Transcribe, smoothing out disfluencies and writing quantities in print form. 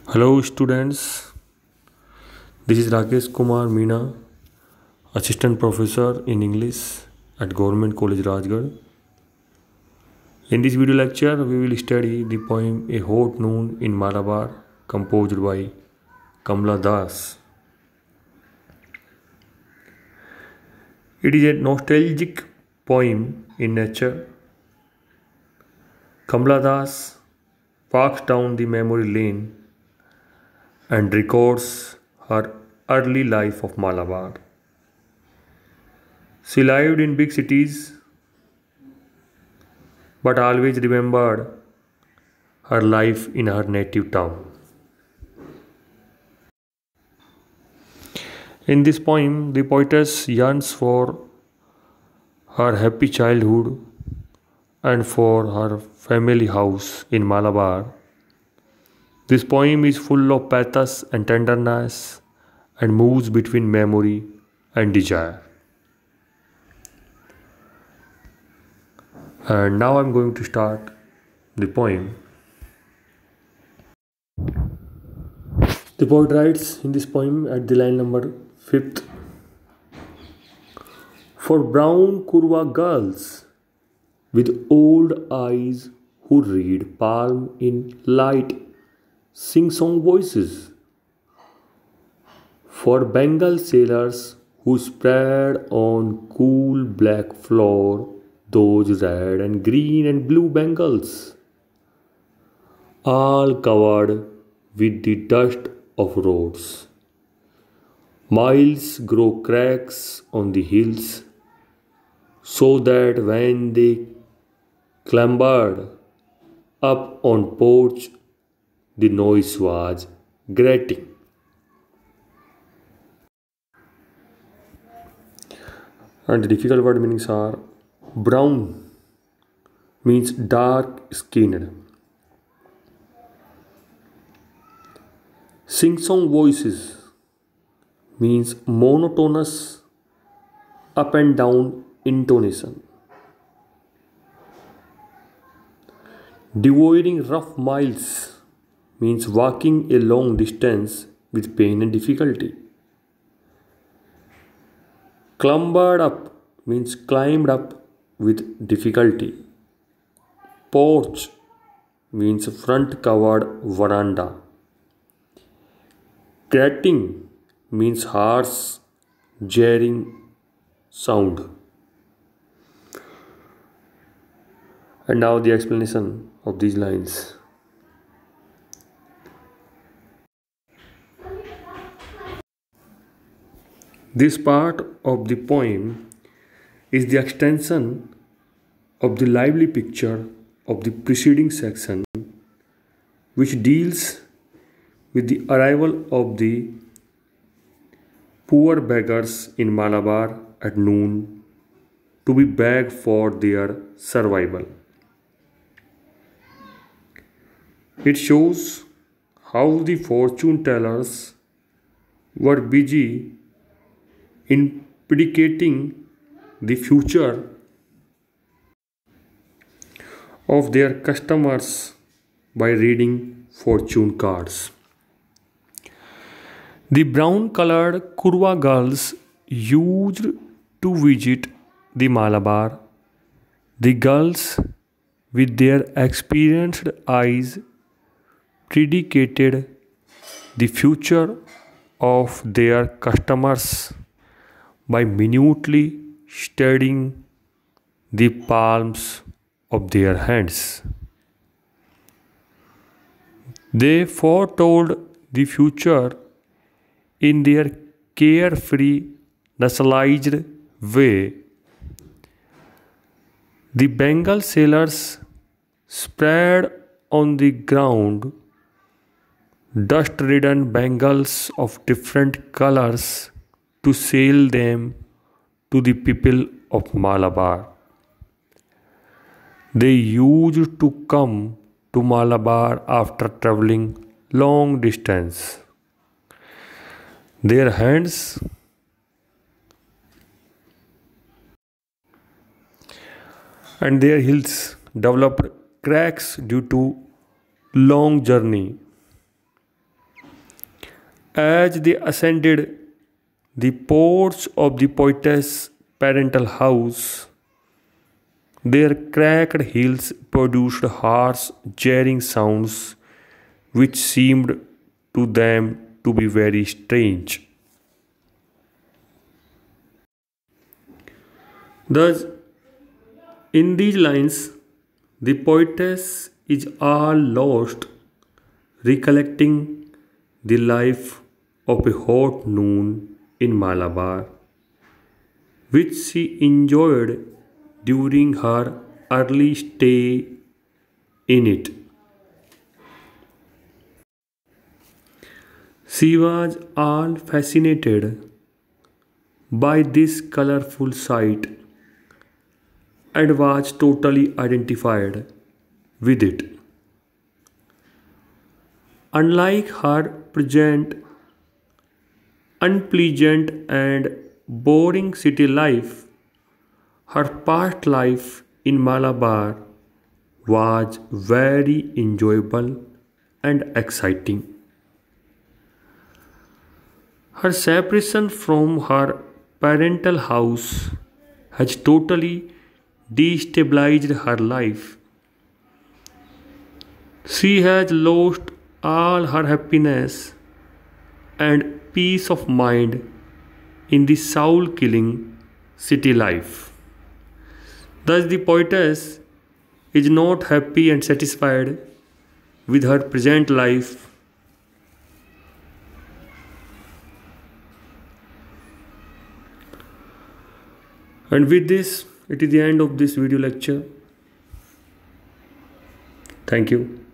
Hello students, this is Rakesh Kumar Meena, Assistant Professor in English at Government College Rajgarh. In this video lecture, we will study the poem A Hot Noon in Malabar composed by Kamla Das. It is a nostalgic poem in nature. Kamla Das walks down the memory lane and records her early life of Malabar. She lived in big cities but always remembered her life in her native town. In this poem, the poetess yearns for her happy childhood and for her family house in Malabar. This poem is full of pathos and tenderness and moves between memory and desire. And now I'm going to start the poem. The poet writes in this poem at the line number 5th. For brown Kurwa girls with old eyes who read palm in light sing-song voices. For Bengal sailors who spread on cool black floor those red and green and blue bangles, all covered with the dust of roads. Miles grow cracks on the hills, so that when they clambered up on porch, the noise was grating. And the difficult word meanings are: brown means dark skinned. Sing-song voices means monotonous up and down intonation. Devouring rough miles means walking a long distance with pain and difficulty. Clambered up means climbed up with difficulty. Porch means front covered veranda. Grating means harsh, jarring sound. And now the explanation of these lines. This part of the poem is the extension of the lively picture of the preceding section, which deals with the arrival of the poor beggars in Malabar at noon to be begged for their survival. It shows how the fortune tellers were busy in predicating the future of their customers by reading fortune cards. The brown-colored Kurwa girls used to visit the Malabar. The girls, with their experienced eyes, predicated the future of their customers by minutely studying the palms of their hands. They foretold the future in their carefree, nationalized way. The Bengal sailors spread on the ground dust-ridden bangles of different colors to sell them to the people of Malabar. They used to come to Malabar after traveling long distance. Their hands and their heels developed cracks due to long journey. As they ascended the porch of the poetess' parental house, their cracked heels produced harsh, jarring sounds which seemed to them to be very strange. Thus, in these lines, the poetess is all lost, recollecting the life of a hot noon in Malabar, which she enjoyed during her early stay in it. She was all fascinated by this colorful sight and was totally identified with it. Unlike her present unpleasant and boring city life, her past life in Malabar was very enjoyable and exciting. Her separation from her parental house has totally destabilized her life. She has lost all her happiness and peace of mind in the soul killing city life. Thus, the poetess is not happy and satisfied with her present life. And with this, it is the end of this video lecture. Thank you.